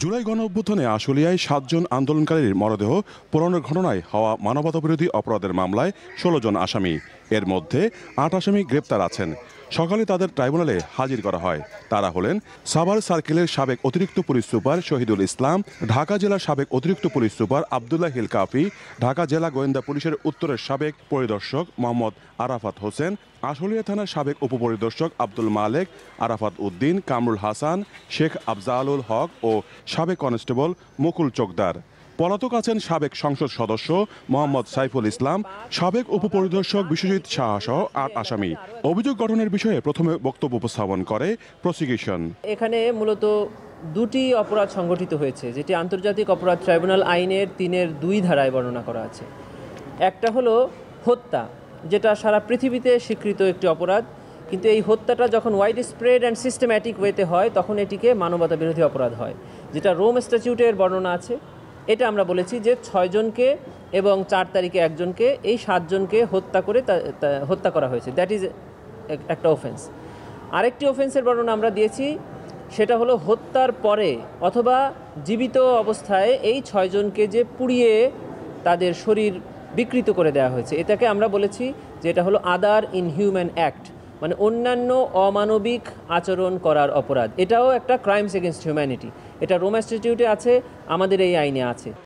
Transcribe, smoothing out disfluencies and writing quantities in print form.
জুলাই গণঅভ্যুত্থানে আশুলিয়ায় ৭ জন আন্দোলনকারীর মরদেহ পোড়ানোর ঘটনায় হওয়া মানবতাবিরোধী অপরাধের মামলায় ১৬ জন আসামি। এর মধ্যে ৮ আসামি গ্রেপ্তার আছেন। সকালে তাদের ট্রাইব্যুনালে হাজির করা হয়। তারা হলেন সাভার সার্কেলের সাবেক অতিরিক্ত পুলিশ সুপার শহীদুল ইসলাম, ঢাকা জেলার সাবেক অতিরিক্ত পুলিশ সুপার আবদুল্লাহ হিল কাফি, ঢাকা জেলা গোয়েন্দা পুলিশের উত্তরের সাবেক পরিদর্শক মোহাম্মদ আরাফাত হোসেন, আশুলিয়া থানার সাবেক উপপরিদর্শক আব্দুল মালেক, আরাফাত উদ্দিন, কামরুল হাসান, শেখ আফজালুল হক ও সাবেক কনস্টেবল মুকুল চোকদার। পলাতক আছেন সাবেক সংসদ সদস্য মোহাম্মদ সাইফুল ইসলাম, সাবেক উপপরিদর্শক বিশ্বজিৎ সাহা সহ ৮ আসামি। অভিযোগ গঠনের বিষয়ে প্রথমে বক্তব্য উপস্থাপন করে প্রসিকিউশন। এখানে মূলত দুটি অপরাধ সংগঠিত হয়েছে, যেটি আন্তর্জাতিক অপরাধ ট্রাইব্যুনাল আইনের ৩-২ ধারায় বর্ণনা করা আছে। একটা হলো হত্যা, যেটা সারা পৃথিবীতে স্বীকৃত একটি অপরাধ, কিন্তু এই হত্যাটা যখন ওয়াইড স্প্রেড অ্যান্ড সিস্টেম্যাটিক ওয়েতে হয় তখন এটিকে মানবতা বিরোধী অপরাধ হয়, যেটা রোম স্ট্যাটিউটের বর্ণনা আছে। এটা আমরা বলেছি যে ৬ জনকে এবং ৪ তারিখে একজনকে, এই ৭ জনকে হত্যা করা হয়েছে, দ্যাট ইজ একটা অফেন্স। আরেকটি অফেন্সের বর্ণনা আমরা দিয়েছি, সেটা হলো হত্যার পরে অথবা জীবিত অবস্থায় এই ৬ জনকে যে পুড়িয়ে তাদের শরীর বিকৃত করে দেওয়া হয়েছে, এটাকে আমরা বলেছি যে এটা হলো আদার ইনহিউম্যান অ্যাক্ট, মানে অন্যান্য অমানবিক আচরণ করার অপরাধ। এটাও একটা ক্রাইমস এগেনস্ট হিউম্যানিটি। এটা রোম স্ট্যাটিউটে আছে, আমাদের এই আইনে আছে।